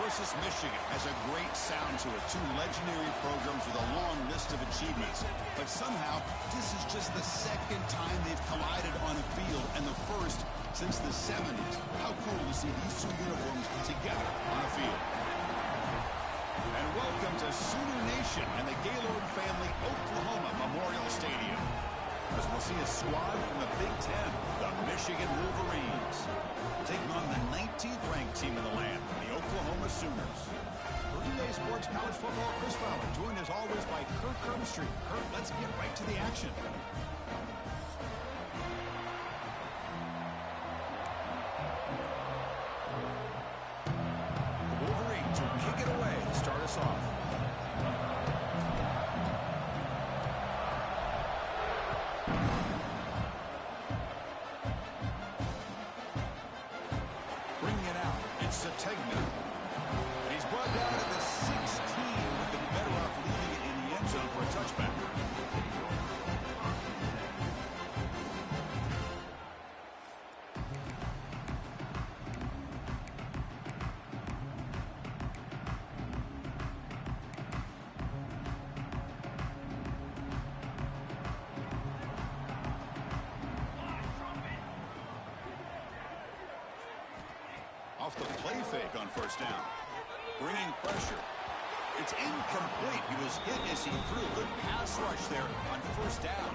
versus Michigan has a great sound to it. Two legendary programs with a long list of achievements. But somehow, this is just the second time they've collided on a field, and the first since the 70s. How cool to see these two uniforms together on a field. And welcome to Sooner Nation and the Gaylord Family Oklahoma Memorial Stadium, as we'll see a squad from the Big Ten, the Michigan Wolverines, taking on the 19th ranked team in the land, the Oklahoma Sooners. For EA Sports College Football, Chris Fowler, joined as always by Kirk Herbstreit. Kirk, let's get right to the action. The Wolverines will kick it away to start us off. Sategna. He's brought down at the 16, but been better off leaving it in the end zone for a touchback. Off the play fake on first down. Bringing pressure. It's incomplete. He was hit as he threw. Good pass rush there on first down.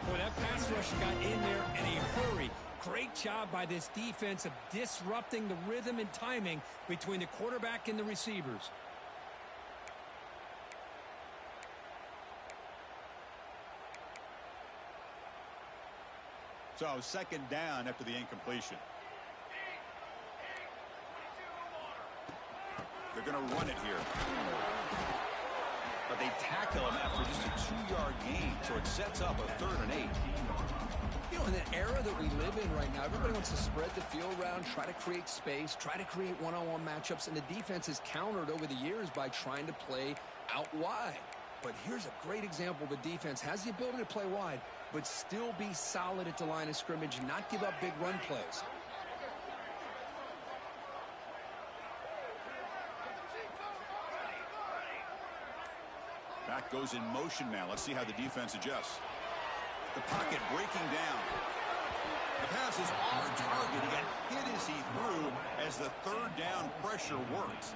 Boy, that pass rush got in there in a hurry. Great job by this defense of disrupting the rhythm and timing between the quarterback and the receivers. So second down after the incompletion. They're going to run it here. But they tackle him after just a 2-yard gain, so it sets up a 3rd and 8. You know, in the era that we live in right now, everybody wants to spread the field around, try to create space, try to create one-on-one matchups, and the defense has countered over the years by trying to play out wide. But here's a great example. The defense has the ability to play wide, but still be solid at the line of scrimmage and not give up big run plays. Back goes in motion now. Let's see how the defense adjusts. The pocket breaking down. The pass is off target. He got hit as he threw as the 3rd down pressure works.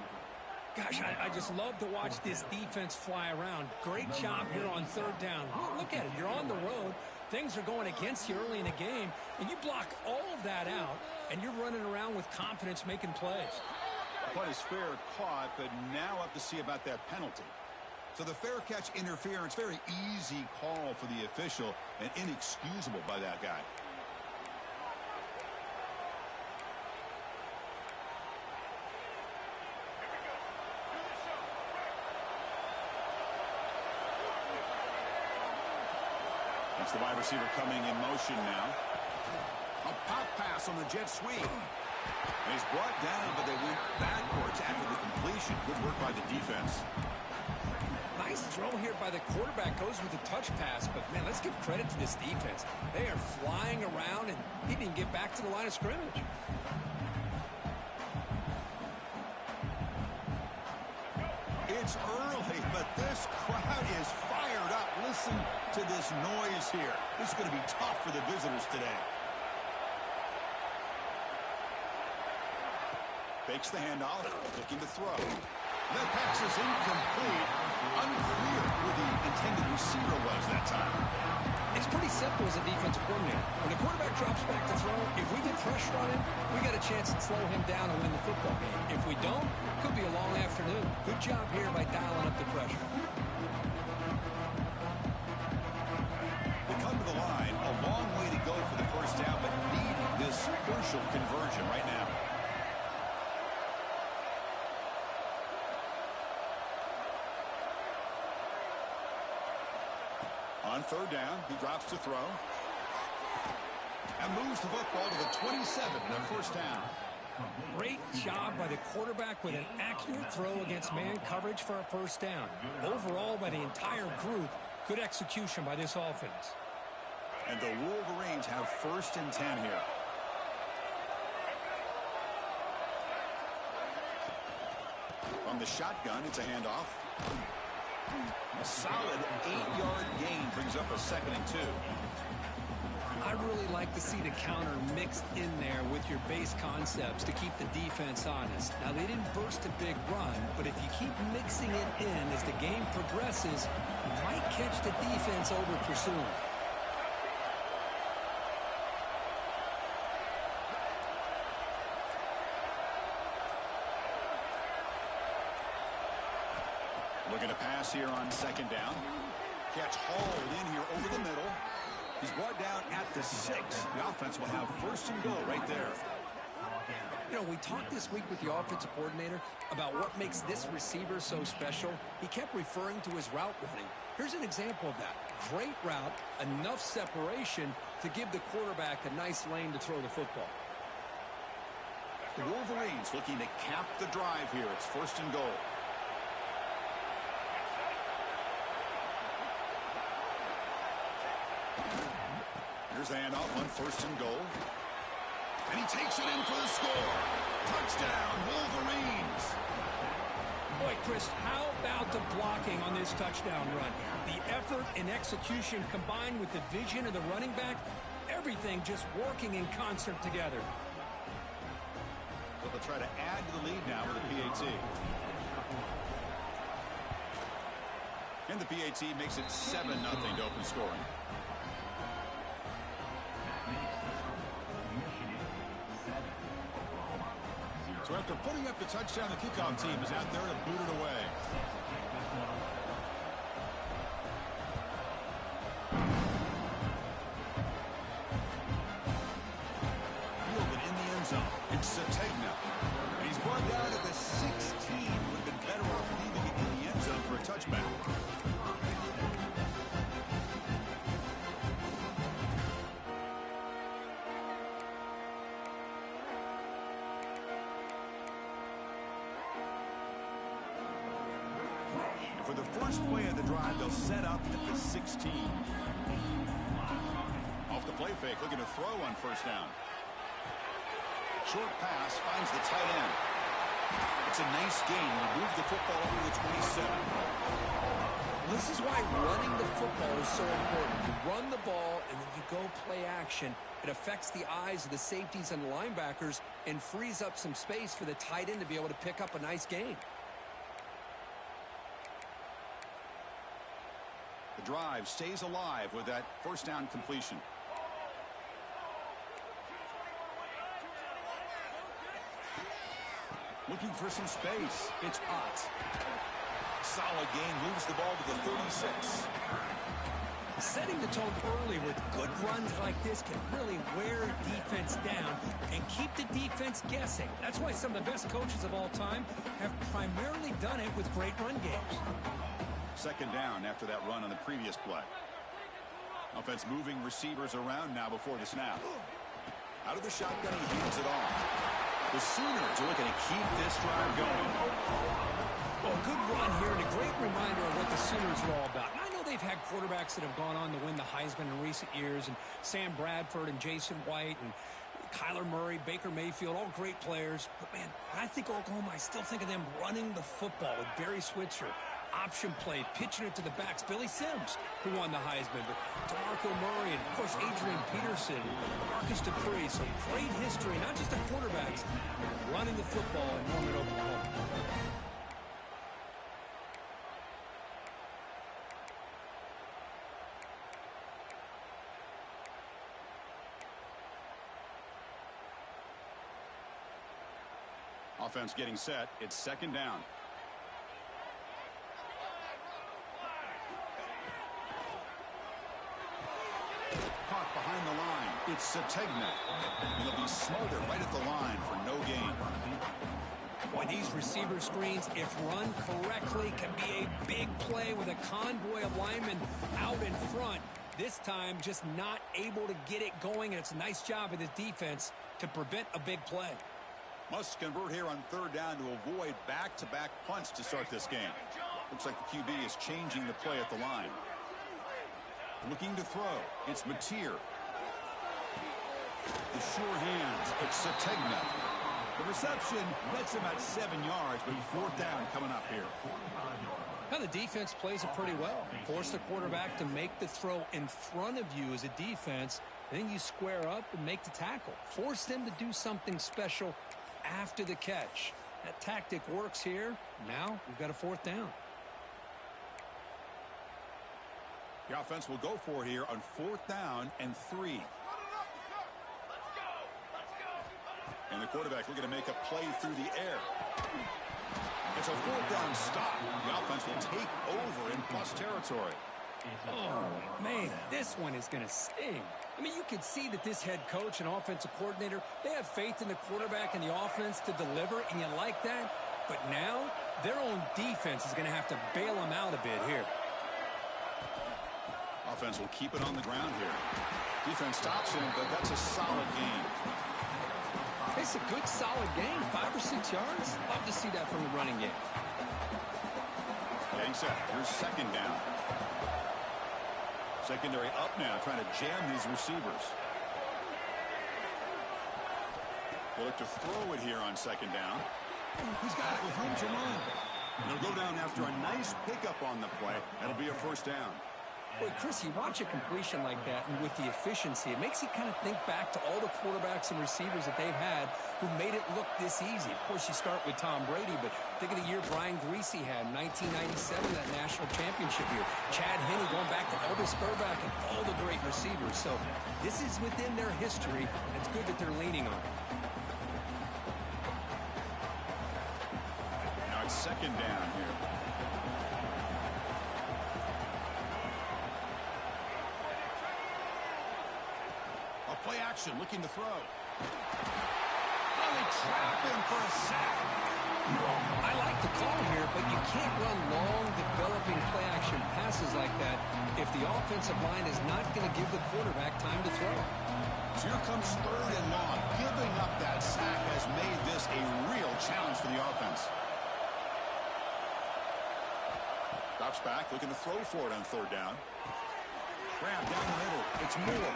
Gosh, I just love to watch this defense fly around. Great job here on 3rd down. Look at it. You're on the road. Things are going against you early in the game, and you block all of that out, and you're running around with confidence making plays. The play is fair caught, but now up to see about that penalty. So the fair catch interference, very easy call for the official and inexcusable by that guy. That's the wide receiver coming in motion now. A pop pass on the jet sweep. And he's brought down, but they went backwards after the completion. Good work by the defense. Nice throw here by the quarterback. Goes with a touch pass, but man, let's give credit to this defense. They are flying around, and he didn't get back to the line of scrimmage. It's early, but this crowd is fired up. Listen to this noise here. This is going to be tough for the visitors today. Fakes the handoff, looking to throw. That pass is incomplete. Unclear who the intended receiver was that time. It's pretty simple as a defensive coordinator. When the quarterback drops back to throw, if we get pressure on him, we got a chance to slow him down and win the football game. If we don't, it could be a long afternoon. Good job here by dialing up the pressure. They come to the line, a long way to go for the first down, but needing this crucial conversion right now. On 3rd down, he drops to throw. And moves the football to the 27 and a first down. Great job by the quarterback with an accurate throw against man coverage for a first down. Overall, by the entire group, good execution by this offense. And the Wolverines have 1st and 10 here. From the shotgun, it's a handoff. A solid 8-yard gain brings up a 2nd and 2. I really like to see the counter mixed in there with your base concepts to keep the defense honest. Now, they didn't burst a big run, but if you keep mixing it in as the game progresses, you might catch the defense over pursuing. Looking to pass here on 2nd down. Catch hauled in here over the middle. He's brought down at the 6. The offense will have 1st and goal right there. You know, we talked this week with the offensive coordinator about what makes this receiver so special. He kept referring to his route running. Here's an example of that. Great route, enough separation to give the quarterback a nice lane to throw the football. The Wolverines looking to cap the drive here. It's 1st and goal. Here's the handoff on 1st and goal. And he takes it in for the score. Touchdown, Wolverines. Boy, Chris, how about the blocking on this touchdown run? The effort and execution combined with the vision of the running back, everything just working in concert together. But they'll try to add to the lead now with the PAT. And the PAT makes it 7-0 to open scoring. So after putting up the touchdown, the kickoff team is out there to boot it away. Fielded in the end zone. It's Sategna. And he's brought down at the 16. Would have been better off leaving it in the end zone for a touchback. For the first play of the drive, they'll set up at the 16. Off the play fake, looking to throw on 1st down. Short pass finds the tight end. It's a nice gain. He moved the football over to the 27. This is why running the football is so important. You run the ball, and then you go play action. It affects the eyes of the safeties and the linebackers and frees up some space for the tight end to be able to pick up a nice gain. The drive stays alive with that 1st down completion. Looking for some space. It's Ott. Solid gain, moves the ball to the 36. Setting the tone early with good runs like this can really wear defense down and keep the defense guessing. That's why some of the best coaches of all time have primarily done it with great run games. 2nd down after that run on the previous play. Offense moving receivers around now before the snap. Out of the shotgun, he hands it off. The Sooners are looking to keep this drive going. Well, good run here and a great reminder of what the Sooners are all about. And I know they've had quarterbacks that have gone on to win the Heisman in recent years, and Sam Bradford and Jason White and Kyler Murray, Baker Mayfield, all great players. But, man, I think Oklahoma, I still think of them running the football with Barry Switzer. Option play, pitching it to the backs. Billy Sims, who won the Heisman, but DeMarco Murray, and, of course, Adrian Peterson, Marcus Dupree. So great history, not just of quarterbacks, but running the football in Norman, Oklahoma. Offense getting set. It's 2nd down. Caught behind the line. It's Sategna. And he'll be smothered right at the line for no gain. Boy, these receiver screens, if run correctly, can be a big play with a convoy of linemen out in front. This time, just not able to get it going, and it's a nice job of the defense to prevent a big play. Must convert here on 3rd down to avoid back-to-back punts to start this game. Looks like the QB is changing the play at the line. Looking to throw. It's Mateer. The sure hands. It's Sategna. The reception nets him at 7 yards, but fourth down coming up here. Now the defense plays it pretty well. Force the quarterback to make the throw in front of you as a defense. Then you square up and make the tackle. Force them to do something special after the catch. That tactic works here. Now we've got a fourth down. The offense will go for it here on 4th down and 3. And the quarterback looking to make a play through the air. It's a 4th down stop. The offense will take over in plus territory. Oh, man, this one is going to sting. I mean, you can see that this head coach and offensive coordinator, they have faith in the quarterback and the offense to deliver, and you like that. But now, their own defense is going to have to bail them out a bit here. Offense will keep it on the ground here. Defense stops him, but that's a solid gain. It's a good, solid game. 5 or 6 yards. Love to see that from the running game. Getting set. Here's 2nd down. Secondary up now, trying to jam these receivers. They'll look to throw it here on 2nd down. He's got it with room to run. And he'll go down after a nice pickup on the play. That'll be a 1st down. Boy, Chris, you watch a completion like that, and with the efficiency, it makes you kind of think back to all the quarterbacks and receivers that they've had who made it look this easy. Of course, you start with Tom Brady, but think of the year Brian Griese had in 1997, that national championship year. Chad Henne going back to Elvis Grbac and all the great receivers. So this is within their history, and it's good that they're leaning on it. Now it's 2nd down here. Play action, looking to throw. Oh, they trap him for a sack. I like the call here, but you can't run long, developing play-action passes like that if the offensive line is not going to give the quarterback time to throw. So here comes 3rd and long. Giving up that sack has made this a real challenge for the offense. Drops back, looking to throw for it on 3rd down. Grab down the middle. It's Moore.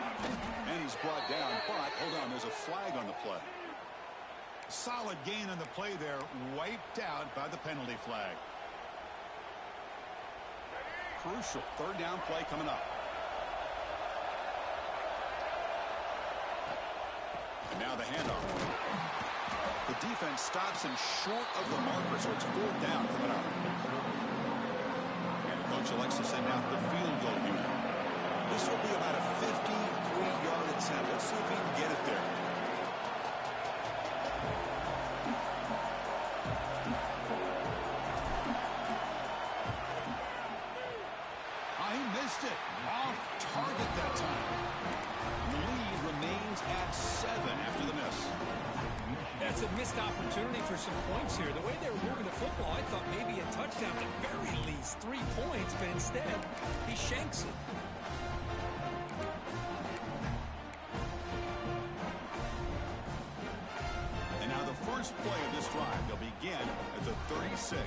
And he's brought down, but hold on, there's a flag on the play. Solid gain on the play there, wiped out by the penalty flag. Crucial 3rd down play coming up. And now the handoff. The defense stops him short of the marker, so it's 4th down coming up. And the coach elects to send out the field goal unit. This will be about a 53-yard attempt. Let's see if he can get it there. He missed it. Off target that time. The lead remains at 7 after the miss. That's a missed opportunity for some points here. The way they were moving the football, I thought maybe a touchdown, at the very least 3 points, but instead, he shanks it. First play of this drive, they'll begin at the 36.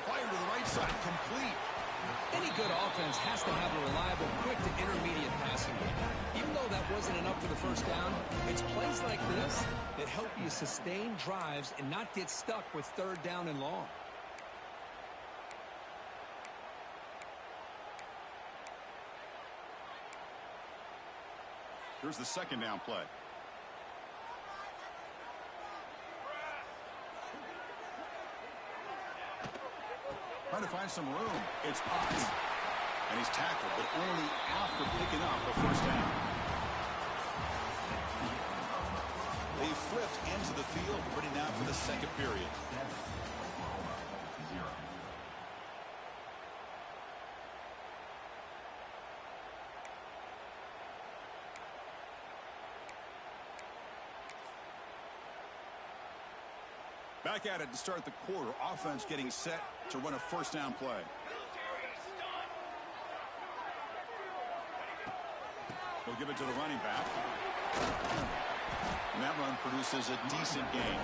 Fire to the right side, complete. Any good offense has to have a reliable, quick to intermediate passing game. Even though that wasn't enough for the 1st down, it's plays like this that help you sustain drives and not get stuck with 3rd down and long. Here's the 2nd down play. Trying to find some room. It's Potts. And he's tackled, but only after picking up the 1st down. They flipped into the field, ready now for the 2nd period. Back at it to start the quarter. Offense getting set to run a 1st down play. They'll give it to the running back. And that run produces a decent gain.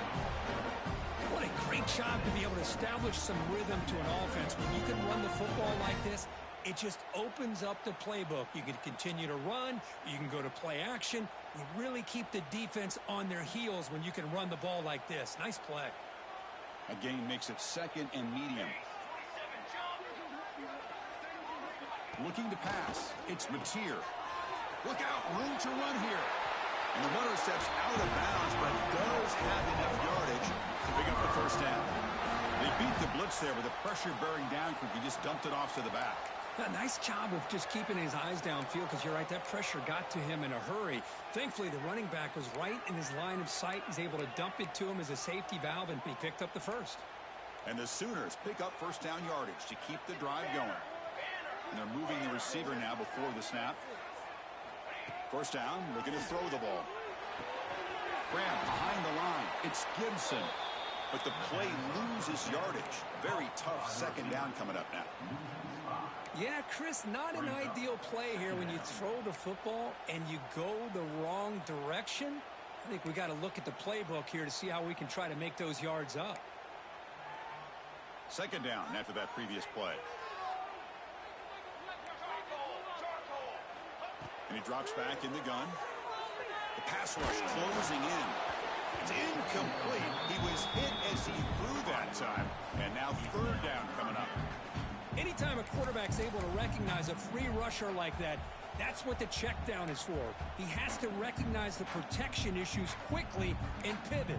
What a great job to be able to establish some rhythm to an offense. When you can run the football like this, it just opens up the playbook. You can continue to run. You can go to play action. You really keep the defense on their heels when you can run the ball like this. Nice play. A gain makes it 2nd and medium. Looking to pass. It's Mateer. Look out, room to run here. And the runner steps out of bounds, but does have enough yardage to pick up the first down. They beat the blitz there with the pressure bearing down quick. He just dumped it off to the back. A nice job of just keeping his eyes downfield, because you're right, that pressure got to him in a hurry. Thankfully, the running back was right in his line of sight. He's able to dump it to him as a safety valve, and he picked up the first. And the Sooners pick up first down yardage to keep the drive going. And they're moving the receiver now before the snap. First down, looking to throw the ball. Graham behind the line. It's Gibson. But the play loses yardage. Very tough second down coming up now. Yeah, Chris, not an ideal play here when you throw the football and you go the wrong direction. I think we got to look at the playbook here to see how we can try to make those yards up. Second down after that previous play. And he drops back in the gun. The pass rush closing in. It's incomplete. He was hit as he threw that time. And now third down coming up. Anytime a quarterback's able to recognize a free rusher like that, that's what the check down is for. He has to recognize the protection issues quickly and pivot.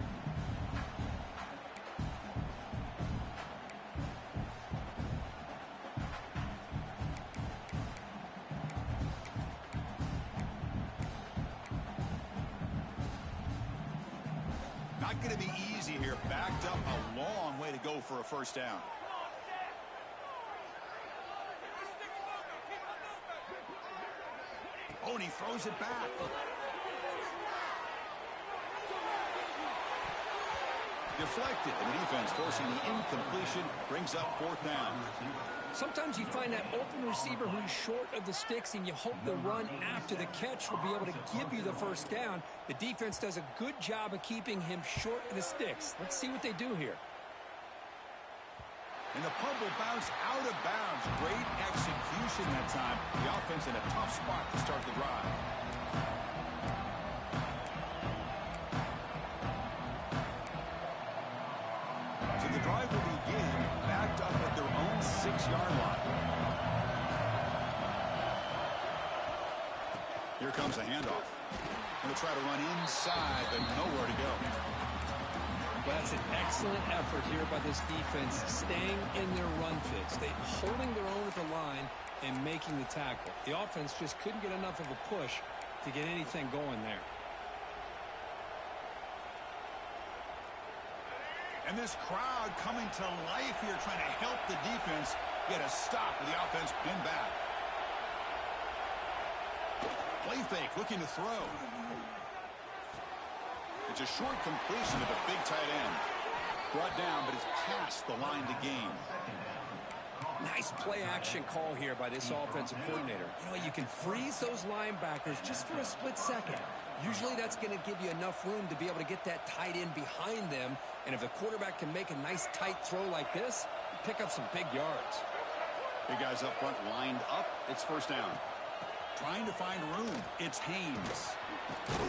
Not going to be easy here. Backed up a long way to go for a first down. Oh, and he throws it back. Deflected, and the defense forcing the incompletion brings up fourth down. Sometimes you find that open receiver who's short of the sticks, and you hope the run after the catch will be able to give you the first down. The defense does a good job of keeping him short of the sticks. Let's see what they do here. And the punt will bounce out of bounds. Great execution that time. The offense in a tough spot to start the drive. So the drive will begin backed up at their own 6-yard line. Here comes a handoff. Going to try to run inside, but nowhere to go. Well, that's an excellent effort here by this defense, staying in their run fits. They're holding their own at the line and making the tackle. The offense just couldn't get enough of a push to get anything going there. And this crowd coming to life here, trying to help the defense get a stop with the offense pinned back. Play fake, looking to throw. It's a short completion of a big tight end. Brought down, but it's past the line to gain. Nice play action call here by this offensive coordinator. You know, you can freeze those linebackers just for a split second. Usually that's going to give you enough room to be able to get that tight end behind them. And if the quarterback can make a nice tight throw like this, pick up some big yards. Big guys up front lined up. It's first down. Trying to find room. It's Haynes.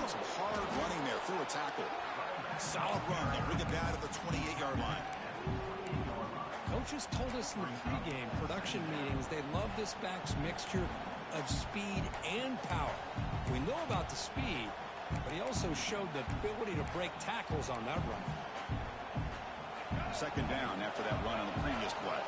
Some hard running there through a tackle. Solid run. They'll bring it down to the 28-yard line. Coaches told us in the pregame production meetings they love this back's mixture of speed and power. We know about the speed, but he also showed the ability to break tackles on that run. Second down after that run on the previous play.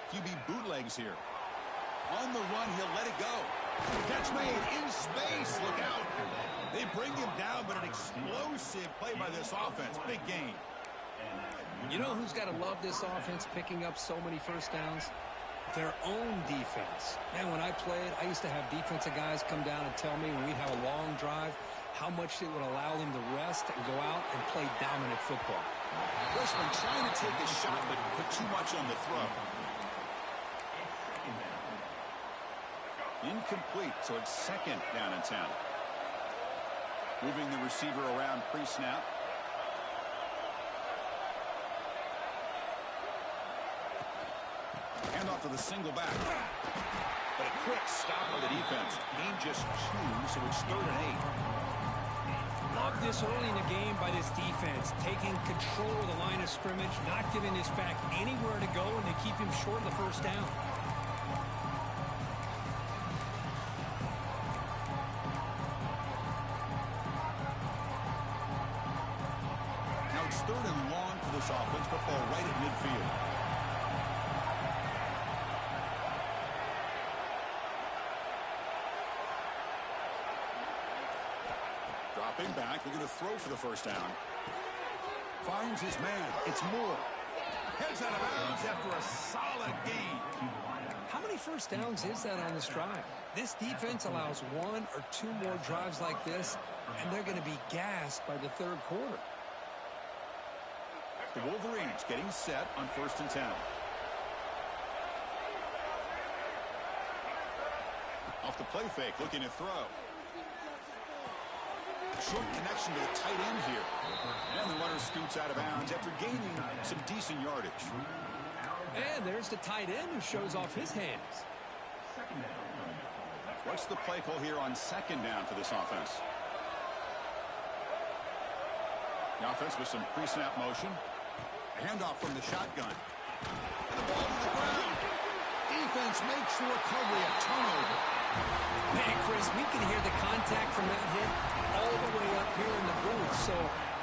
QB bootlegs here. On the run, he'll let it go. Catch made in space. Look out. They bring him down, but an explosive play by this offense. Big gain. You know who's got to love this offense picking up so many first downs? Their own defense. Man, when I played, I used to have defensive guys come down and tell me when we'd have a long drive how much it would allow them to rest and go out and play dominant football. Bushman trying to take a shot, but put too much on the throw. Incomplete, so it's second down and 10. Moving the receiver around pre-snap. Hand off to the single back. But a quick stop by the defense. Gain just 2, so it's 3rd and 8. Love this early in the game by this defense. Taking control of the line of scrimmage, not giving this back anywhere to go, and they keep him short of the first down. Now it's 3rd and long for this offense. Football right at midfield. Dropping back, they're going to throw for the first down. Finds his man. It's Moore. Heads out of bounds after a solid gain. How many first downs is that on this drive? This defense allows 1 or 2 more drives like this, and they're going to be gassed by the 3rd quarter. The Wolverines getting set on 1st and 10. Off the play fake, looking to throw. Short connection to the tight end here. And the runner scoots out of bounds after gaining some decent yardage. And there's the tight end who shows off his hands. What's the play call here on 2nd down for this offense? The offense with some pre-snap motion. A handoff from the shotgun. And the ball to the ground. Defense makes the recovery, a turnover. Man, Chris, we can hear the contact from that hit all the way up here in the booth. So,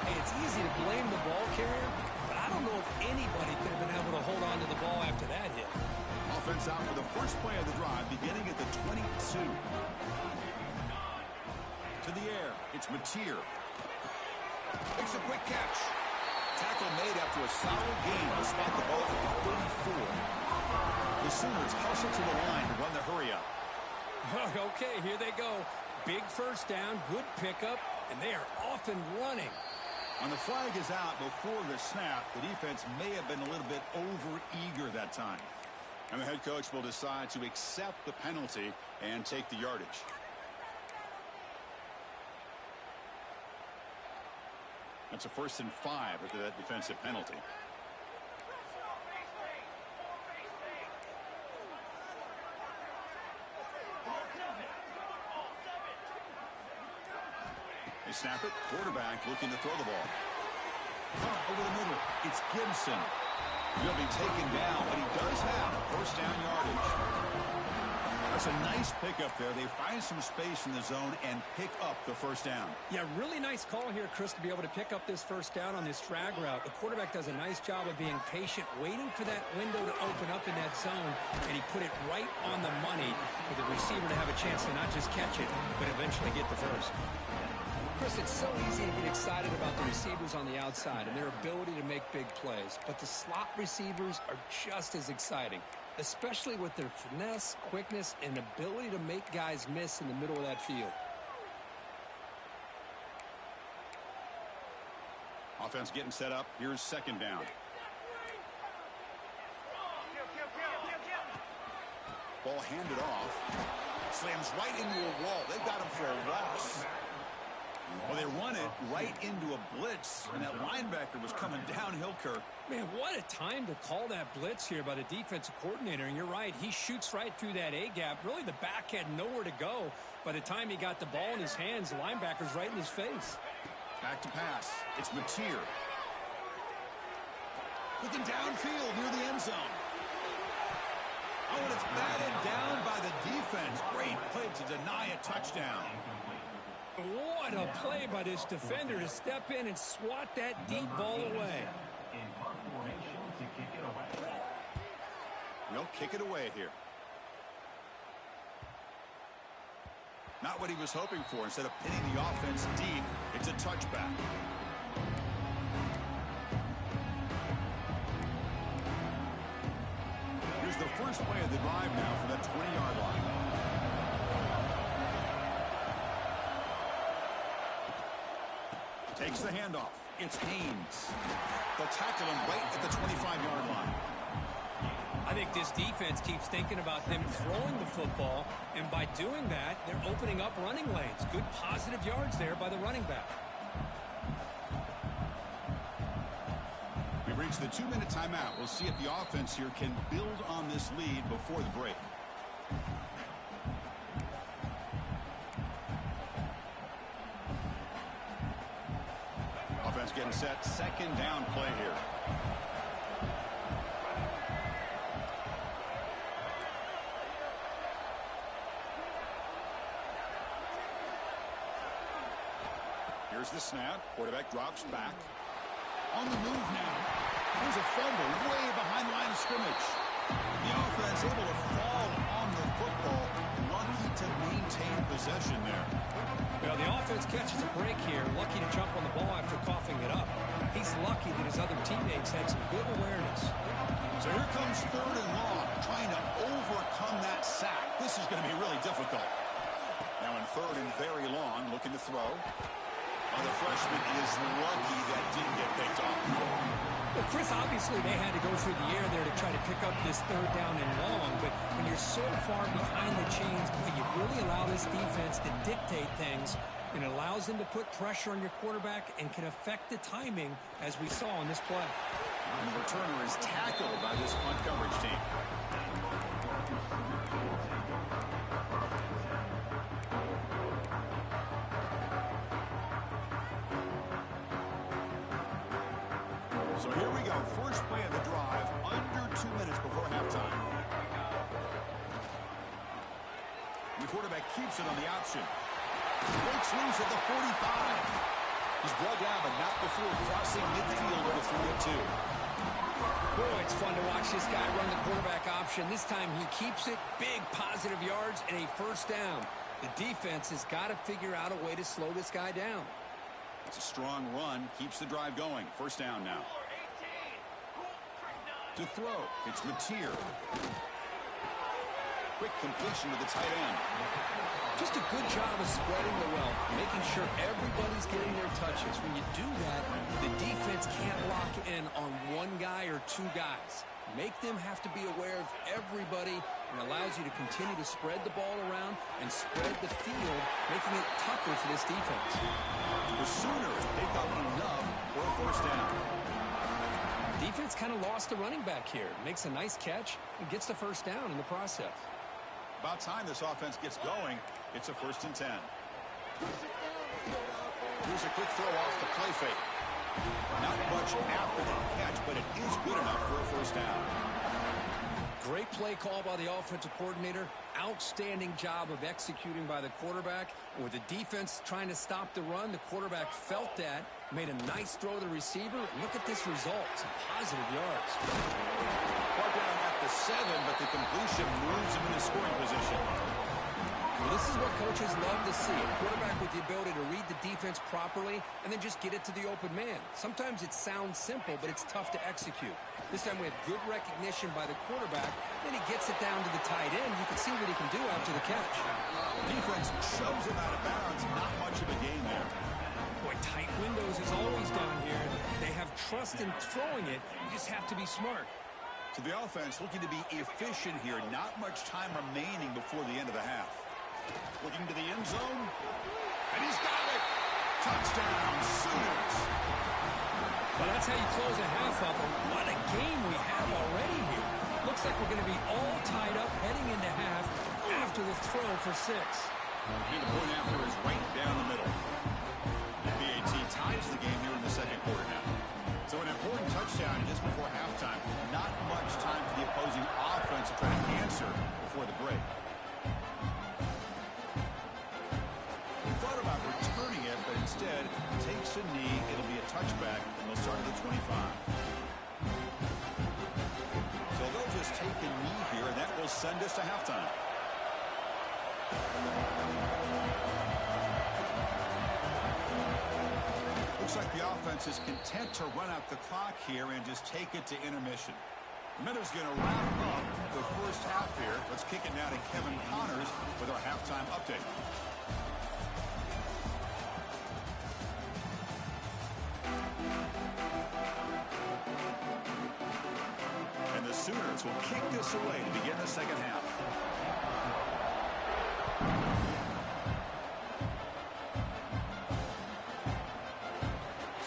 hey, it's easy to blame the ball carrier, but I don't know if anybody could have been able to hold on to the ball after that hit. Offense out for the first play of the drive, beginning at the 22. To the air, it's Mateer. Makes a quick catch. Tackle made after a solid gain to spot the ball at the 34. The Sooners hustle to the line to run the hurry-up. Okay, here they go. Big first down, good pickup, and they are off and running. When the flag is out before the snap, the defense may have been a little bit over-eager that time. And the head coach will decide to accept the penalty and take the yardage. That's a 1st and 5 after that defensive penalty. They snap it. Quarterback looking to throw the ball. Over the middle. It's Gibson. He'll be taken down, but he does have first down yardage. That's a nice pickup there. They find some space in the zone and pick up the first down. Yeah, really nice call here, Chris, to be able to pick up this first down on this drag route. The quarterback does a nice job of being patient, waiting for that window to open up in that zone, and he put it right on the money for the receiver to have a chance to not just catch it, but eventually get the first. Chris, it's so easy to get excited about the receivers on the outside and their ability to make big plays, but the slot receivers are just as exciting, especially with their finesse, quickness, and ability to make guys miss in the middle of that field. Offense getting set up. Here's 2nd down. Ball handed off. Slams right into a wall. They've got him for a loss. Well, they run it right into a blitz, and that linebacker was coming downhill, Kirk. Man, what a time to call that blitz here by the defensive coordinator. And you're right, he shoots right through that A-gap. Really, the back had nowhere to go. By the time he got the ball in his hands, the linebacker's right in his face. Back to pass. It's Mateer. Looking downfield near the end zone. Oh, and it's batted down by the defense. Great play to deny a touchdown. What a play by this defender to step in and swat that deep ball away. They'll kick it away here. Not what he was hoping for. Instead of pinning the offense deep, it's a touchback. Here's the first play of the drive now from that 20-yard line. Takes the handoff. It's Haynes. They'll tackle him right at the 25-yard line. I I think this defense keeps thinking about them throwing the football, and by doing that, they're opening up running lanes. Good positive yards there by the running back. We've reached the 2-minute timeout. We'll see if the offense here can build on this lead before the break. Offense getting set. Second down play here. Here's the snap. Quarterback drops back. On the move now. There's a fumble way behind the line of scrimmage. The offense able to fall on the football. Lucky to maintain possession there. Well, the offense catches a break here. Lucky to jump on the ball after coughing it up. He's lucky that his other teammates had some good awareness. So here comes 3rd and long, trying to overcome that sack. This is going to be really difficult. Now in 3rd and very long, looking to throw. The freshman is lucky that didn't get picked off. Well, Chris, obviously they had to go through the air there to try to pick up this 3rd down and long, but when you're so far behind the chains, boy, you really allow this defense to dictate things, and it allows them to put pressure on your quarterback and can affect the timing, as we saw on this play. And the returner is tackled by this punt coverage team. So here we go. First play of the drive, under 2 minutes before halftime. The quarterback keeps it on the option. Breaks loose at the 45. He's brought down, but not before crossing midfield with a 3-2. Boy, it's fun to watch this guy run the quarterback option. This time he keeps it. Big positive yards and a first down. The defense has got to figure out a way to slow this guy down. It's a strong run. Keeps the drive going. First down now. To throw, it's Mateer. Quick completion to the tight end. Just a good job of spreading the wealth, making sure everybody's getting their touches. When you do that, the defense can't lock in on one guy or two guys. Make them have to be aware of everybody, and allows you to continue to spread the ball around and spread the field, making it tougher for this defense. The Sooners pick up enough for a first down. Defense kind of lost the running back here. Makes a nice catch and gets the first down in the process. About time this offense gets going. It's a 1st and 10. Here's a quick throw off the play fake. Not much after the catch, but it is good enough for a first down. Great play call by the offensive coordinator. Outstanding job of executing by the quarterback. With the defense trying to stop the run, the quarterback felt that, made a nice throw to the receiver. Look at this result. Some positive yards. Brought down at the 7, but the completion moves him into scoring position. Well, this is what coaches love to see. A quarterback with the ability to read the defense properly and then just get it to the open man. Sometimes it sounds simple, but it's tough to execute. This time we have good recognition by the quarterback. Then he gets it down to the tight end. You can see what he can do after the catch. Defense shows him out of bounds. Not much of a gain there. Boy, tight windows is always down here. They have trust in throwing it. You just have to be smart. So the offense looking to be efficient here. Not much time remaining before the end of the half. Looking to the end zone. And he's got it. Touchdown, Sooners. Well, that's how you close a half up. What a game we have already here. Looks like we're going to be all tied up heading into half after the throw for 6. And the point after is right down the middle. BAT ties the game here in the second quarter now. So an important touchdown just before halftime. Not much time for the opposing offense to try to answer before the break. We thought about returning it, but instead takes a knee. It'll be a touchback, and they'll start at the 25. So they'll just take a knee here, and that will send us to halftime. Looks like the offense is content to run out the clock here and just take it to intermission. The Minnows going to wrap up the first half here. Let's kick it now to Kevin Connors with our halftime update. And the Sooners offense will kick this away to begin the second half.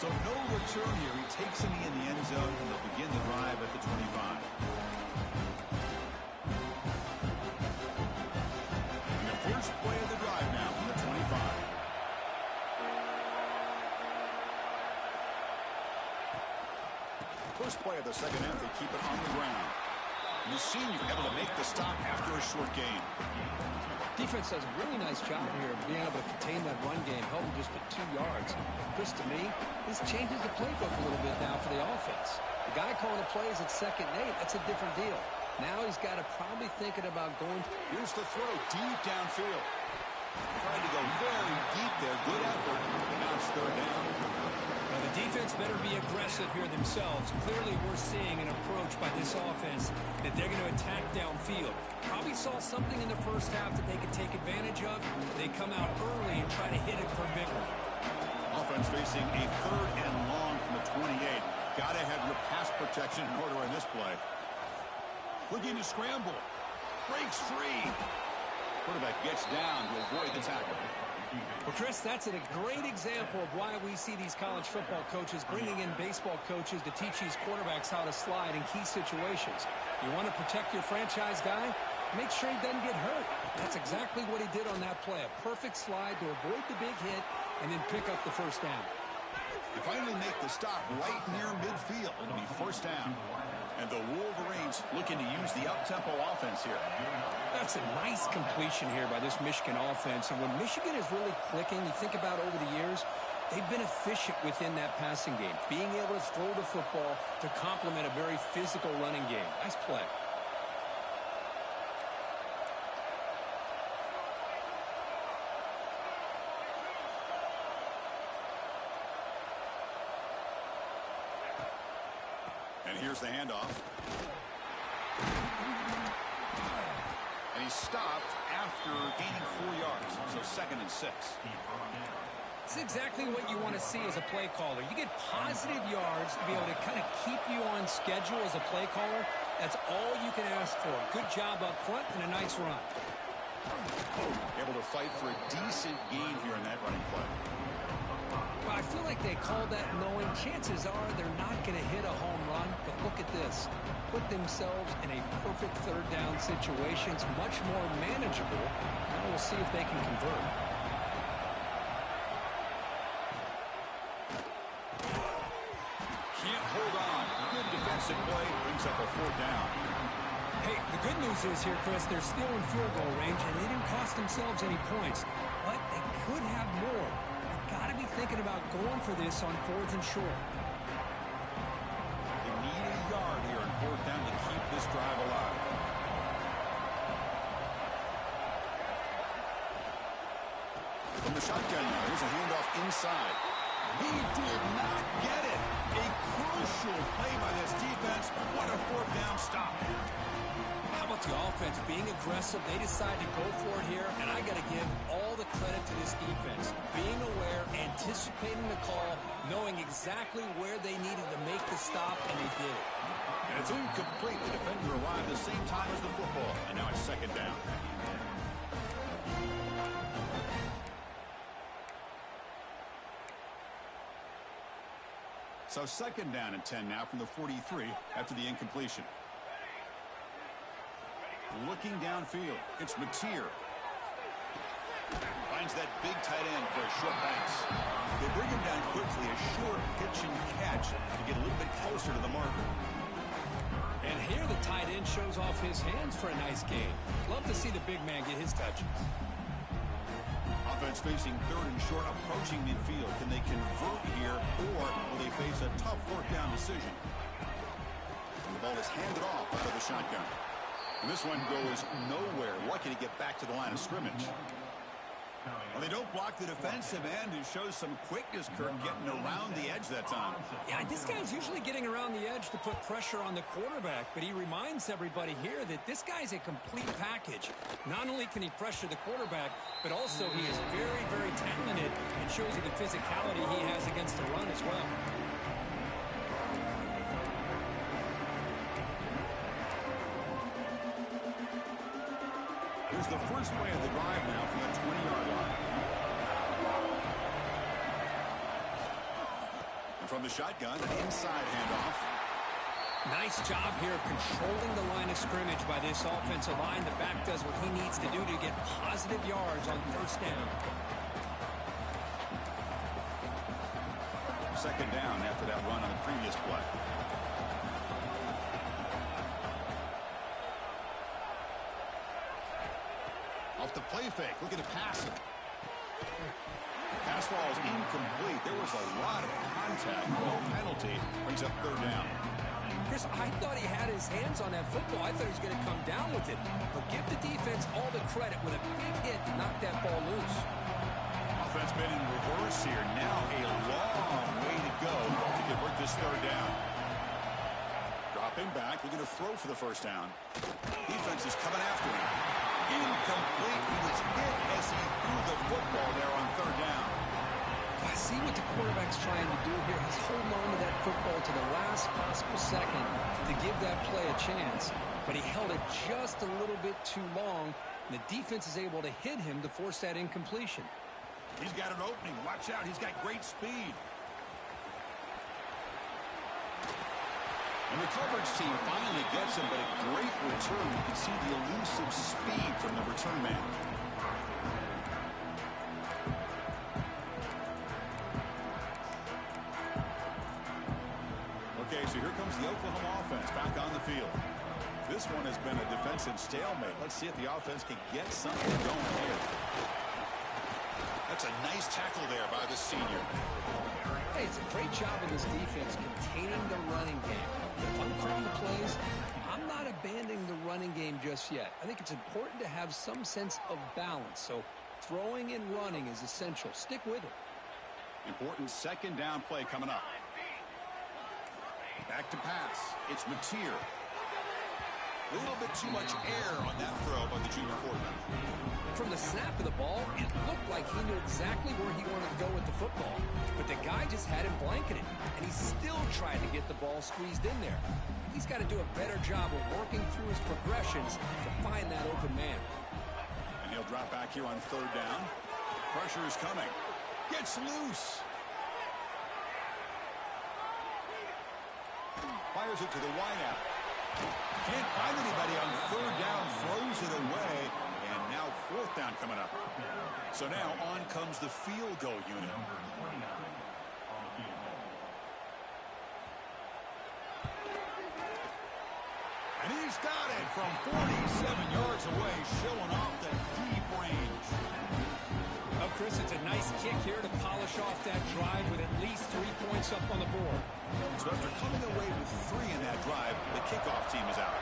So no return here. He takes him in the end zone, and they'll begin the drive at the 25. And the first play of the drive now from the 25. First play of the second half, they keep it on the ground. And the senior able to make the stop after a short gain. Defense does a really nice job here of being able to contain that run game, held him just at 2 yards. Chris, to me, this changes the playbook a little bit now for the offense. The guy calling the plays at 2nd and 8, that's a different deal. Now he's got to probably thinking about going. Here's the throw, deep downfield. Trying to go very deep there. Good effort. Now it's 3rd down. Now the defense better be aggressive here themselves. Clearly we're seeing an approach by this offense that they're going to attack downfield. Probably saw something in the first half that they could take advantage of. They come out early and try to hit it for a big one. Offense facing a 3rd and long from the 28. Got to have your pass protection in order in this play. Looking to scramble. Breaks free. Quarterback gets down to avoid the tackle. Well, Chris, that's a great example of why we see these college football coaches bringing in baseball coaches to teach these quarterbacks how to slide in key situations. You want to protect your franchise guy? Make sure he doesn't get hurt. That's exactly what he did on that play. A perfect slide to avoid the big hit and then pick up the first down. They finally make the stop right near midfield. It'll be 1st down. And the Wolverines looking to use the up-tempo offense here. That's a nice completion here by this Michigan offense. And when Michigan is really clicking, you think about over the years, they've been efficient within that passing game, being able to throw the football to complement a very physical running game. Nice play. And here's the handoff. And he's stopped after gaining 4 yards. So 2nd and 6. It's exactly what you want to see as a play caller. You get positive yards to be able to kind of keep you on schedule as a play caller. That's all you can ask for. Good job up front and a nice run. Able to fight for a decent gain here in that running play. Well, I feel like they called that knowing chances are they're not going to hit a home run. But look at this. Put themselves in a perfect 3rd down situation. It's much more manageable. Now we'll see if they can convert. Can't hold on. Good defensive play. Brings up a 4th down. Hey, the good news is here, Chris, they're still in field goal range, and they didn't cost themselves any points. But they could have more. Got to be thinking about going for this on 4th and short. They need a yard here on 4th down to keep this drive alive. From the shotgun now, here's a handoff inside. He did not get it. A crucial play by this defense. What a 4th down stop. How about the offense being aggressive? They decide to go for it here, and I got to give all the credit to this defense. Being aware, anticipating the call, knowing exactly where they needed to make the stop, and they did it. And it's incomplete. The defender arrived at the same time as the football, and now it's 2nd down. So 2nd down and 10 now from the 43 after the incompletion. Looking downfield, it's Mateer. Finds that big tight end for a short pass. They bring him down quickly, a short pitch and catch to get a little bit closer to the marker. And here the tight end shows off his hands for a nice gain. Love to see the big man get his touches. Offense facing 3rd and short, approaching midfield. Can they convert here, or will they face a tough 4th down decision? And the ball is handed off out of the shotgun. And this one goes nowhere. Lucky to get back to the line of scrimmage. Well, they don't block the defensive end, who shows some quickness, Kirk, getting around the edge that time. Yeah, this guy's usually getting around the edge to put pressure on the quarterback, but he reminds everybody here that this guy's a complete package. Not only can he pressure the quarterback, but also he is very, very talented and shows you the physicality he has against the run as well. the first play of the drive now from the 20-yard line. And from the shotgun, an inside handoff. Nice job here of controlling the line of scrimmage by this offensive line. The back does what he needs to do to get positive yards on first down. Second down after that run on the previous play. Off the play fake, looking to pass it. Pass ball is incomplete. There was a lot of contact. No penalty. Brings up third down. Chris, I thought he had his hands on that football. I thought he was going to come down with it. But give the defense all the credit with a big hit to knock that ball loose. Offense been in reverse here. Now a long way to go to convert this third down. Dropping back. Looking to throw for the first down. Defense is coming after him. Incomplete. He was hit as he threw the football there on third down. I see what the quarterback's trying to do here. He's holding on to that football to the last possible second to give that play a chance. But he held it just a little bit too long. And the defense is able to hit him to force that incompletion. He's got an opening. Watch out. He's got great speed. And the coverage team finally gets him, but a great return. You can see the elusive speed from the return man. Okay, so here comes the Oklahoma offense back on the field. This one has been a defensive stalemate. Let's see if the offense can get something going here. That's a nice tackle there by the senior. Hey, it's a great job of this defense containing the running game. If I'm calling the plays, I'm not abandoning the running game just yet. I think it's important to have some sense of balance. So throwing and running is essential. Stick with it. Important second down play coming up. Back to pass. It's Mateer. A little bit too much air on that throw by the junior quarterback. From the snap of the ball, it looked like he knew exactly where he wanted to go with the football. But the guy just had him blanketed, and he still tried to get the ball squeezed in there. He's got to do a better job of working through his progressions to find that open man. And he'll drop back here on third down. Pressure is coming. Gets loose. Fires it to the wideout. Can't find anybody on third down. Throws it away. And now fourth down coming up. So now on comes the field goal unit. And he's got it from 47 yards away, showing off the deep range. Oh, Chris, it's a nice kick here to polish off that drive with at least 3 points up on the board. So after coming away with 3 in that drive, the kickoff team is out.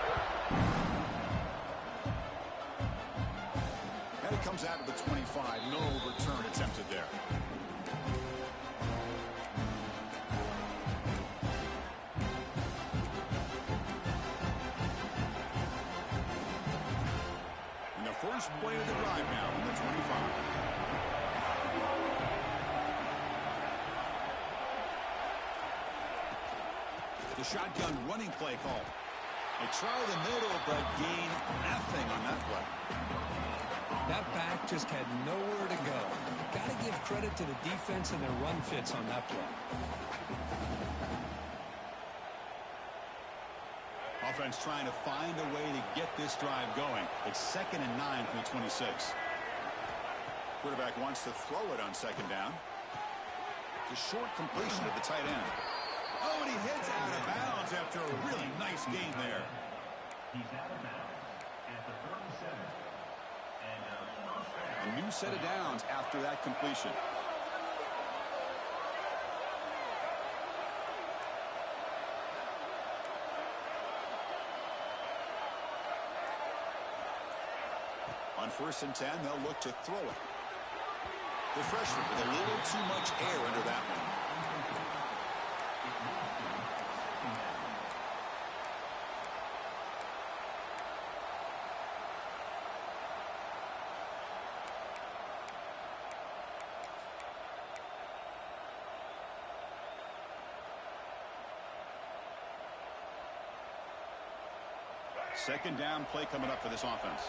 And it comes out of the 25. No return attempted there. And the first play of the drive now from the 25. The shotgun running play call. They try the middle, but gain nothing on that play. That back just had nowhere to go. Got to give credit to the defense and their run fits on that play. Offense trying to find a way to get this drive going. It's 2nd and 9 from the 26. Quarterback wants to throw it on second down. It's a short completion at the tight end. Oh, and he heads out of bounds after a really nice gain there. He's out of bounds at the 37. A new set of downs after that completion. On 1st and 10, they'll look to throw it. The freshman with a little too much air under that one. Second down play coming up for this offense.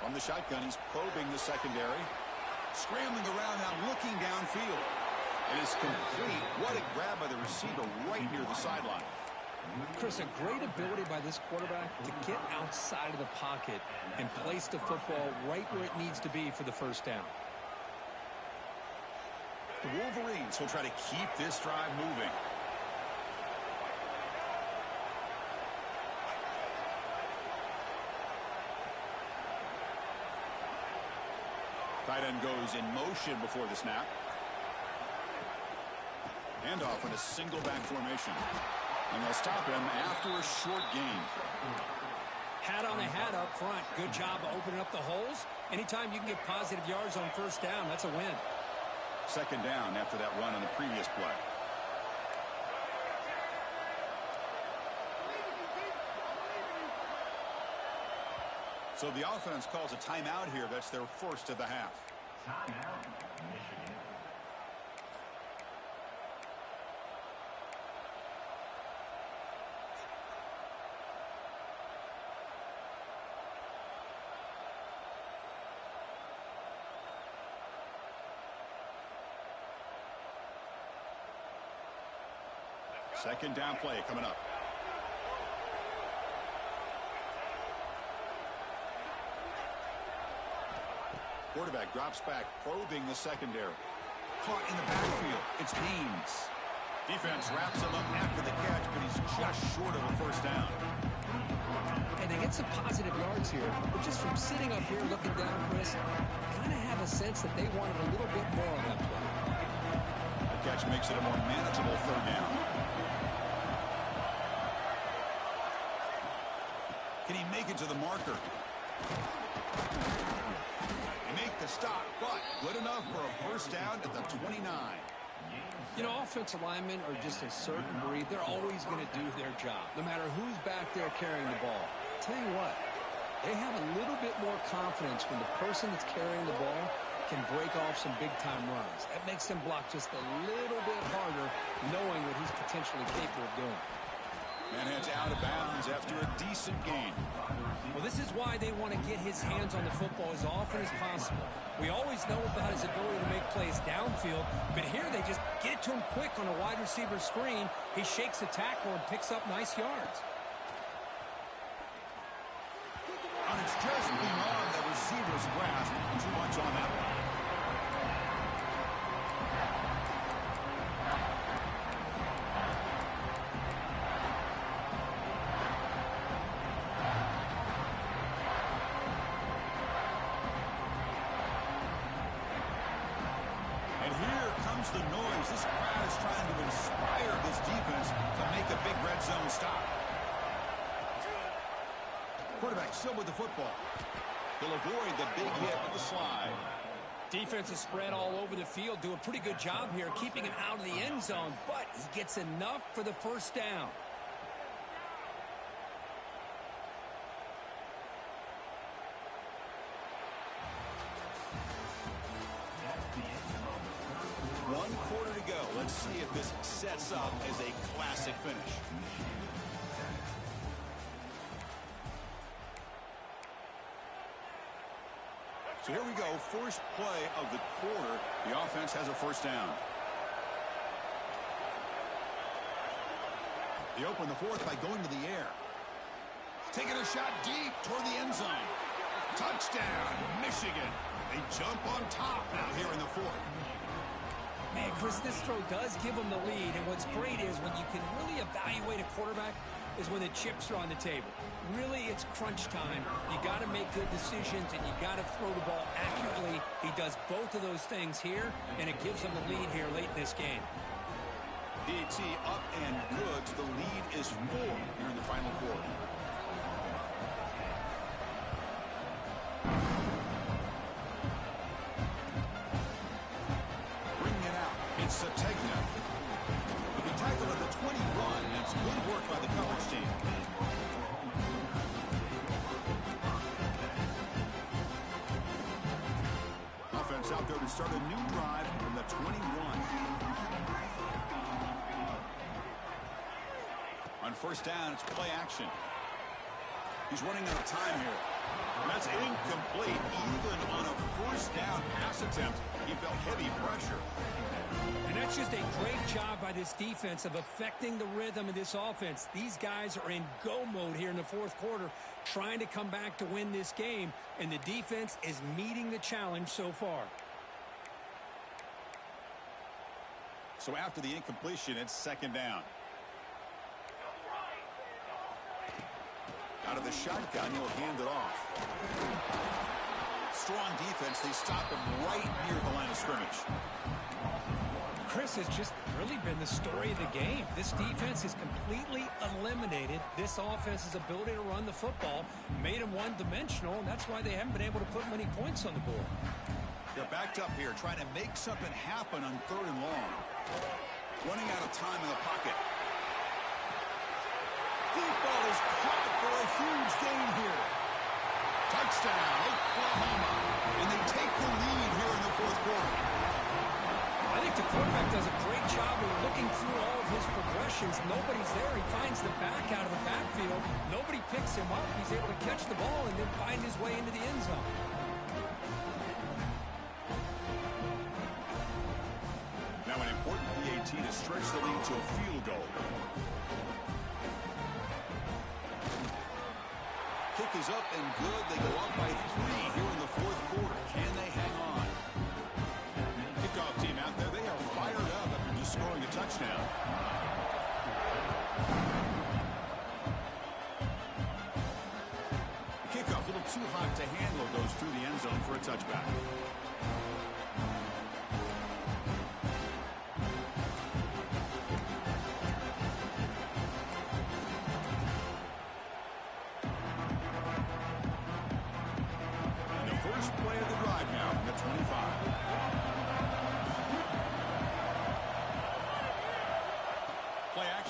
From the shotgun, he's probing the secondary. Scrambling around now, looking downfield. It is complete. What a grab by the receiver right near the sideline. Chris, a great ability by this quarterback to get outside of the pocket and place the football right where it needs to be for the first down. The Wolverines will try to keep this drive moving. Tight end goes in motion before the snap. Handoff in a single back formation. And they'll stop him after a short gain. Hat on the hat up front. Good job opening up the holes. Anytime you can get positive yards on first down, that's a win. Second down after that run on the previous play. So the offense calls a timeout here. That's their first of the half. Timeout, Michigan. Second down play coming up. Quarterback drops back, probing the secondary. Caught in the backfield. It's Haynes. Defense wraps him up after the catch, but he's just short of a first down. And they get some positive yards here, but just from sitting up here looking down, Chris, kind of have a sense that they wanted a little bit more on that play. The catch makes it a more manageable third down. Can he make it to the marker? They make the stop, but good enough for a first down at the 29. You know, offensive linemen are just a certain breed. They're always going to do their job, no matter who's back there carrying the ball. Tell you what, they have a little bit more confidence when the person that's carrying the ball can break off some big-time runs. That makes them block just a little bit harder, knowing what he's potentially capable of doing. Man heads out of bounds after a decent gain. Well, this is why they want to get his hands on the football as often as possible. We always know about his ability to make plays downfield, but here they just get it to him quick on a wide receiver screen. He shakes the tackle and picks up nice yards. And it's just beyond the receiver's grasp. Too much on that one. The noise. This crowd is trying to inspire this defense to make a big red zone stop. Quarterback still with the football. He'll avoid the big hit with the slide. Defense is spread all over the field. Do a pretty good job here keeping him out of the end zone, but he gets enough for the first down. One quarter to go. Let's see if this sets up as a classic finish. So here we go. First play of the quarter. The offense has a first down. They open the fourth by going to the air. Taking a shot deep toward the end zone. Touchdown, Michigan. They jump on top now here in the fourth. Man, Chris, this throw does give them the lead, and what's great is when you can really evaluate a quarterback is when the chips are on the table. Really, it's crunch time. You got to make good decisions, and you got to throw the ball accurately. He does both of those things here, and it gives them the lead here late in this game. DT up and good. The lead is 4 here in the final quarter. Sategna. He'll be tackled at the 21. That's good work by the coverage team. Offense out there to start a new drive from the 21. On first down, it's play action. He's running out of time here. And that's incomplete. plate. Even on a first down pass attempt, he felt heavy pressure. And that's just a great job by this defense of affecting the rhythm of this offense. These guys are in go mode here in the fourth quarter, trying to come back to win this game, and the defense is meeting the challenge so far. So after the incompletion, it's second down. Out of the shotgun, he'll hand it off. Strong defense. They stop him right near the line of scrimmage. Chris, has just really been the story of the game. This defense has completely eliminated this offense's ability to run the football, made them one-dimensional, and that's why they haven't been able to put many points on the board. They're backed up here, trying to make something happen on 3rd and long. Running out of time in the pocket. Deep ball is caught for a huge gain here. Touchdown, Oklahoma. And they take the lead here in the fourth quarter. I think the quarterback does a great job of looking through all of his progressions. Nobody's there. He finds the back out of the backfield. Nobody picks him up. He's able to catch the ball and then find his way into the end zone. Now an important PAT to stretch the lead to a field goal. Kick is up and good. They go up by 3 here in the fourth quarter. Can they hang on? Kickoff team out there. They are fired up after just scoring a touchdown. Kickoff a little too hot to handle. Goes through the end zone for a touchback.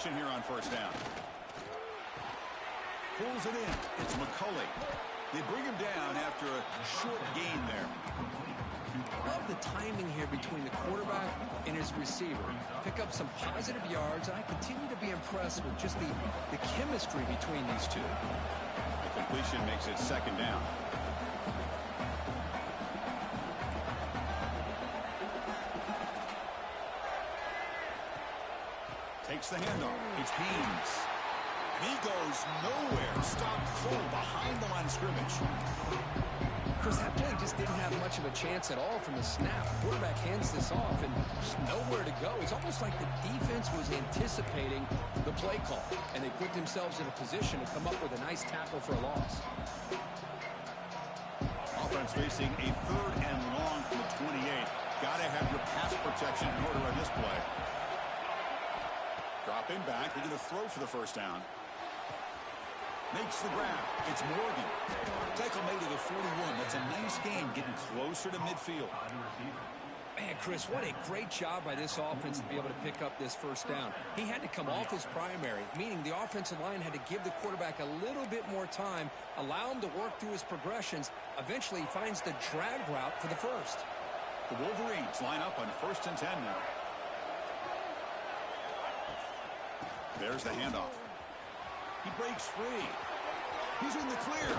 Here on first down. Pulls it in. It's McCulley. They bring him down after a short gain there. Love the timing here between the quarterback and his receiver. Pick up some positive yards, and I continue to be impressed with just the chemistry between these two. The completion makes it second down. Takes the handoff. It's Haynes. And he goes nowhere. Stopped cold behind the line of scrimmage. Chris, that play just didn't have much of a chance at all from the snap. The quarterback hands this off and just nowhere to go. It's almost like the defense was anticipating the play call, and they put themselves in a position to come up with a nice tackle for a loss. Offense facing a 3rd and long from the 28. Got to have your pass protection in order on this play. Drop in back. They're going to throw for the first down. Makes the grab. It's Morgan. Tackle made to the 41. That's a nice game getting closer to midfield. Man, Chris, what a great job by this offense to be able to pick up this first down. He had to come off his primary, meaning the offensive line had to give the quarterback a little bit more time, allow him to work through his progressions. Eventually, he finds the drag route for the first. The Wolverines line up on 1st and 10 now. There's the handoff. He breaks free. He's in the clear.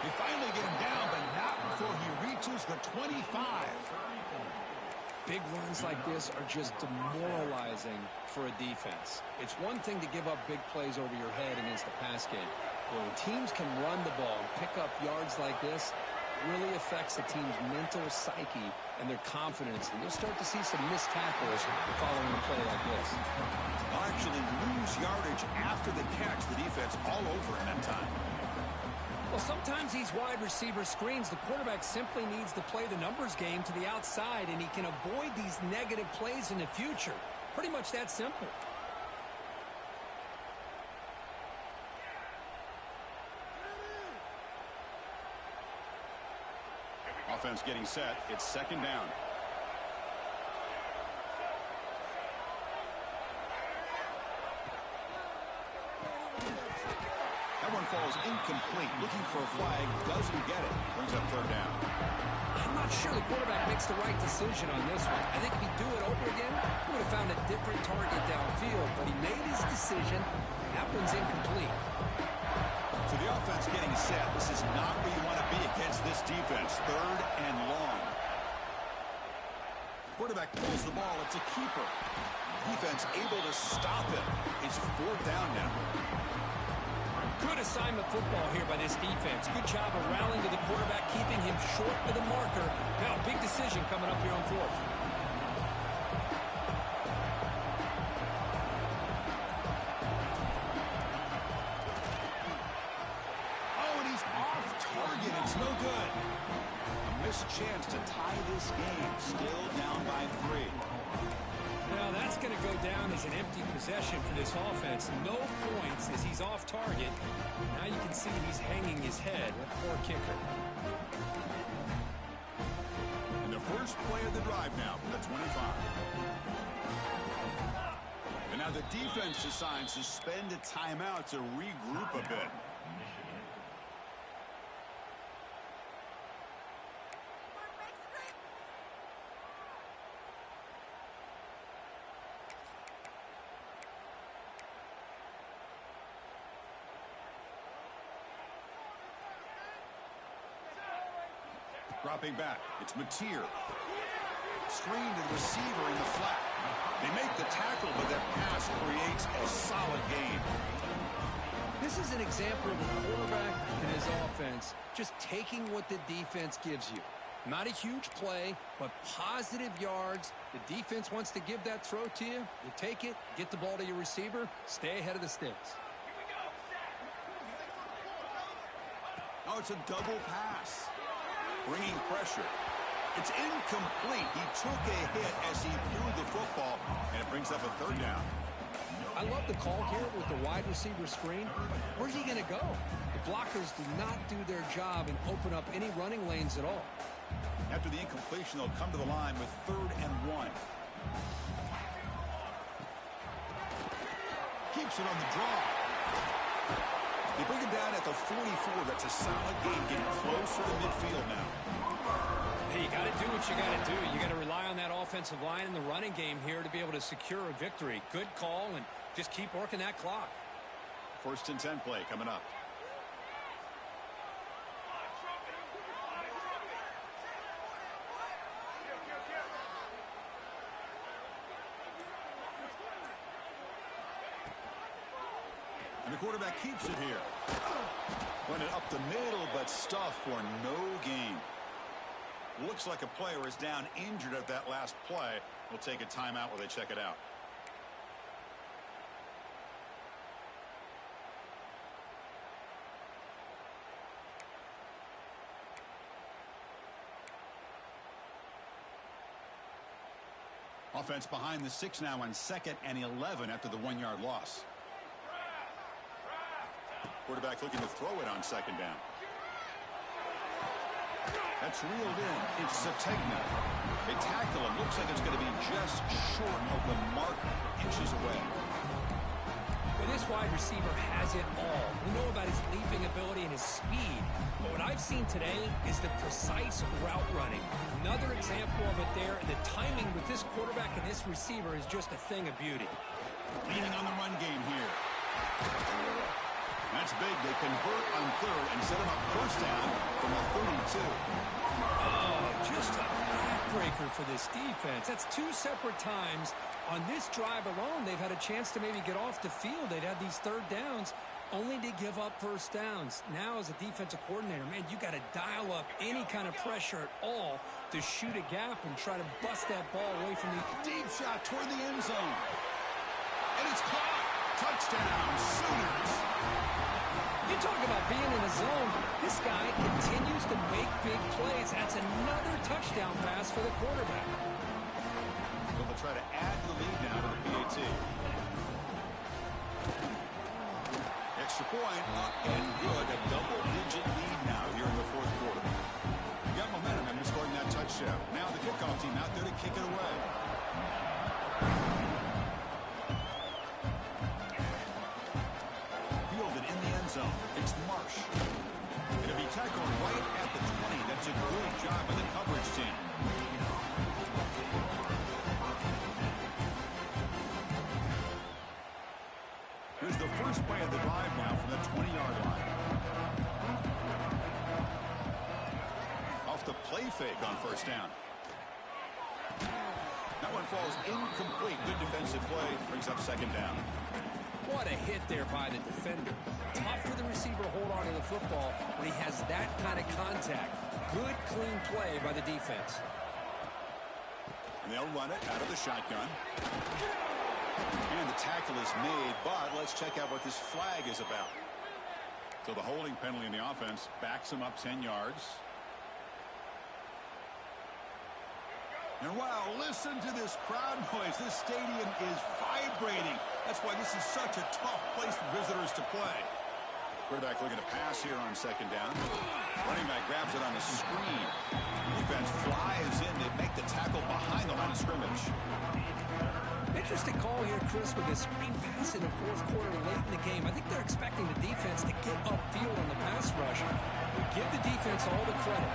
They finally get him down, but not before he reaches the 25. Big runs like this are just demoralizing for a defense. It's one thing to give up big plays over your head against the pass game. When teams can run the ball and pick up yards like this, really affects the team's mental psyche and their confidence. And you'll start to see some missed tackles following a play like this. They'll actually lose yardage after the catch. The defense all over him that time. Well, sometimes these wide receiver screens, the quarterback simply needs to play the numbers game to the outside, and he can avoid these negative plays in the future. Pretty much that simple. Offense getting set. It's second down. That one falls incomplete. Looking for a flag. Doesn't get it. Brings up third down. I'm not sure the quarterback makes the right decision on this one. I think if he'd do it over again, he would have found a different target downfield. But he made his decision. That one's incomplete. So the offense getting set. This is not where you want to be Quarterback pulls the ball. It's a keeper. Defense able to stop him. It's 4th down now. Good assignment football here by this defense. Good job of rallying to the quarterback, keeping him short of the marker. Now, big decision coming up here on 4th. Oh, and he's off target. It's no good. A missed chance to tie this game. Still down by 3. Now, that's going to go down as an empty possession for this offense. No points as he's off target. Now you can see he's hanging his head. What poor kicker. And the first play of the drive now from the 25. And now the defense decides to spend a timeout to regroup a bit. Dropping back, it's Mateer. Screen to the receiver in the flat. They make the tackle, but that pass creates a solid gain. This is an example of a quarterback and his offense just taking what the defense gives you. Not a huge play, but positive yards. The defense wants to give that throw to you. You take it, get the ball to your receiver, stay ahead of the sticks. Oh, it's a double pass. Bringing pressure. It's incomplete. He took a hit as he threw the football, and it brings up a 3rd down. I love the call here with the wide receiver screen. Where's he going to go? The blockers do not do their job and open up any running lanes at all. After the incompletion, they'll come to the line with 3rd and 1. Keeps it on the draw. They bring him down at the 44. That's a solid gain, getting closer to midfield now. Hey, you got to do what you got to do. You got to rely on that offensive line in the running game here to be able to secure a victory. Good call, and just keep working that clock. 1st and 10 play coming up. And the quarterback keeps it here. Running up the middle, but stuffed for no gain. Looks like a player is down injured at that last play. We'll take a timeout while they check it out. Offense behind the 6 now on 2nd and 11 after the 1-yard loss. Quarterback looking to throw it on 2nd down. That's reeled in. It's Sategna. They tackle him. Looks like it's going to be just short of the mark, inches away. Well, this wide receiver has it all. We know about his leaping ability and his speed. But what I've seen today is the precise route running. Another example of it there. And the timing with this quarterback and this receiver is just a thing of beauty. Leaning on the run game here. That's big. They convert on 3rd and set him up 1st down from the 32. Oh, just a backbreaker for this defense. That's 2 separate times on this drive alone. They've had a chance to maybe get off the field. They'd had these 3rd downs only to give up 1st downs. Now, as a defensive coordinator, man, you got to dial up any kind of pressure at all to shoot a gap and try to bust that ball away from the deep shot toward the end zone. And it's caught. Touchdown, Sooners. You talk about being in a zone. This guy continues to make big plays. That's another touchdown pass for the quarterback. They'll try to add to the lead now to the PAT. Extra point up and good. A double-digit lead now here in the 4th quarter. You got momentum after scoring that touchdown. Now the kickoff team out there to kick it away. Zone. It's Marsh. It'll be tackled right at the 20. That's a good job by the coverage team. Here's the first play of the drive now from the 20-yard line. Off the play fake on 1st down. one falls incomplete. Good defensive play. Brings up second down. What a hit there by the defender. Tough for the receiver to hold on to the football when he has that kind of contact. Good, clean play by the defense. And they'll run it out of the shotgun. And the tackle is made, but let's check out what this flag is about. So the holding penalty in the offense backs him up 10 yards. And wow, listen to this crowd noise. This stadium is vibrating. That's why this is such a tough place for visitors to play. Quarterback looking to pass here on second down. Running back grabs it on the screen. Defense flies in to make the tackle behind the line of scrimmage. Interesting call here, Chris, with a screen pass in the fourth quarter late in the game. I think they're expecting the defense to get upfield on the pass rush. We give the defense all the credit.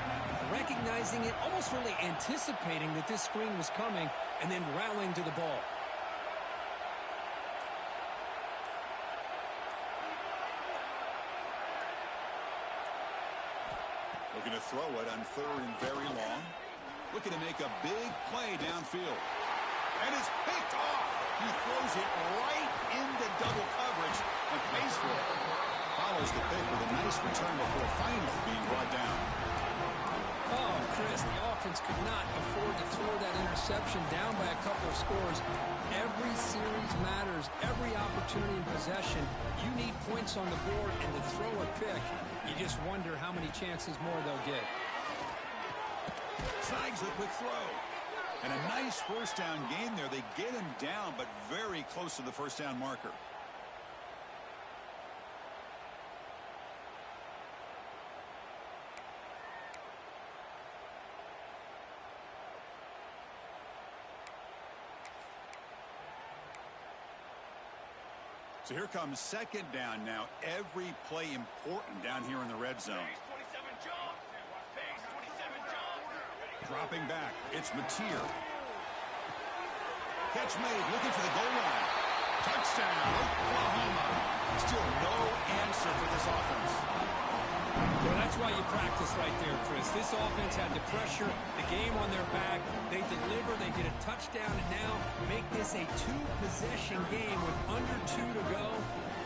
Recognizing it, almost really anticipating that this screen was coming, and then rallying to the ball. Looking to throw it on third and very long. Looking to make a big play downfield. And it's picked off. He throws it right into double coverage and pays for it. Follows the pick with a nice return before finally being brought down. Oh, Chris, the offense could not afford to throw that interception down by a couple of scores. Every series matters. Every opportunity in possession. You need points on the board, and to throw a pick, you just wonder how many chances more they'll get. Snags the quick throw. And a nice first down game there. They get him down, but very close to the first down marker. So here comes second down now. Every play important down here in the red zone. Dropping back. It's Mateer. Catch made. Looking for the goal line. Touchdown, Oklahoma. Still no answer for this offense. Well, that's why you practice right there, Chris. This offense had the pressure, the game on their back. They deliver, they get a touchdown, and now make this a two-possession game with under 2 to go.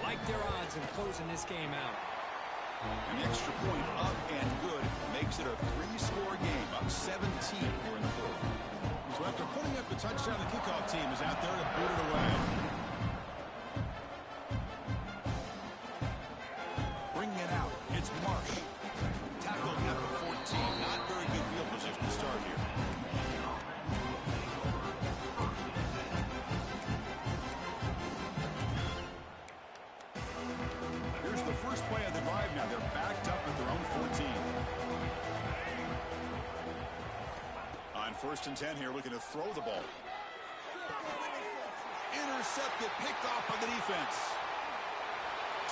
Like their odds of closing this game out. An extra point up and good makes it a 3-score game, up 17 here in the fourth. So after putting up the touchdown, the kickoff team is out there to boot it away. Bringing it out, it's Marsh. Tackled at the 14. Not very good field position to start here. Here's the first play of the drive now. They're backed up at their own 14. On 1st and 10 here, looking to throw the ball. Intercepted, picked off by the defense.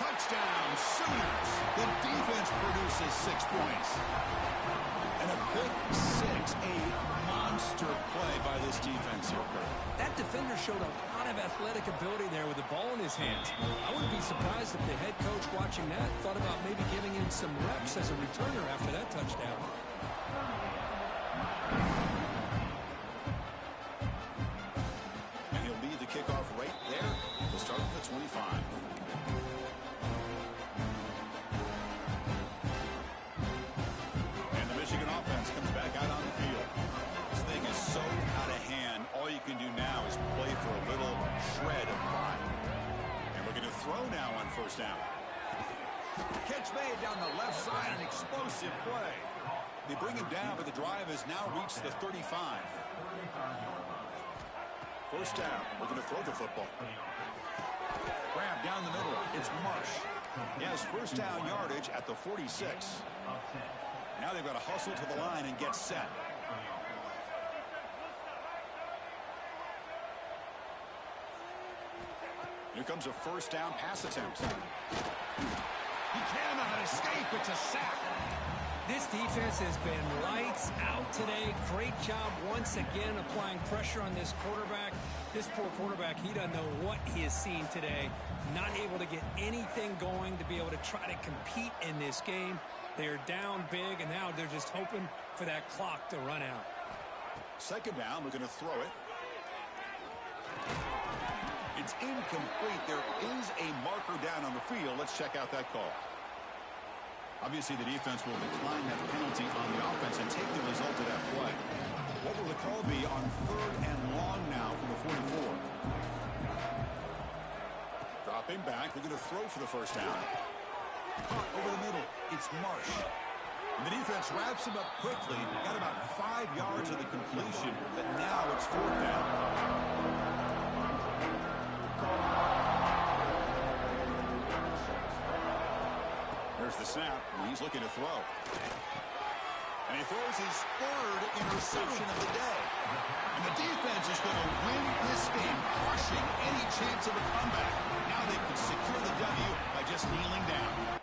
Touchdown, Sooners. The defense produces 6 points. And a pick six, a monster play by this defense here. That defender showed a lot of athletic ability there with the ball in his hands. I wouldn't be surprised if the head coach watching that thought about maybe giving him some reps as a returner after that touchdown. And he'll lead the kickoff right there. We'll start with the 25. And the Michigan offense comes back out on the field. This thing is so out of hand. All you can do now is play for a little shred of pride. And we're going to throw now on 1st down. Catch made down the left side, an explosive play. They bring him down, but the drive has now reached the 35. 1st down. We're going to throw the football. Grab down the middle. It's Marsh. He has 1st down yardage at the 46. Now they've got to hustle to the line and get set. Here comes a 1st down pass attempt. He cannot escape. It's a sack. This defense has been lights out today. Great job once again applying pressure on this quarterback. This poor quarterback, he doesn't know what he has seen today. Not able to get anything going to be able to try to compete in this game. They're down big, and now they're just hoping for that clock to run out. 2nd down, we're going to throw it. It's incomplete. There is a marker down on the field. Let's check out that call. Obviously, the defense will decline that penalty on the offense and take the result of that play. What will the call be on 3rd and long now from the 44? Dropping back, looking to throw for the first down. Caught over the middle. It's Marsh. And the defense wraps him up quickly. Got about 5 yards of the completion, but now it's 4th down. There's the snap, and he's looking to throw. And he throws his 3rd interception of the day. And the defense is going to win this game, crushing any chance of a comeback. Now they can secure the W by just kneeling down.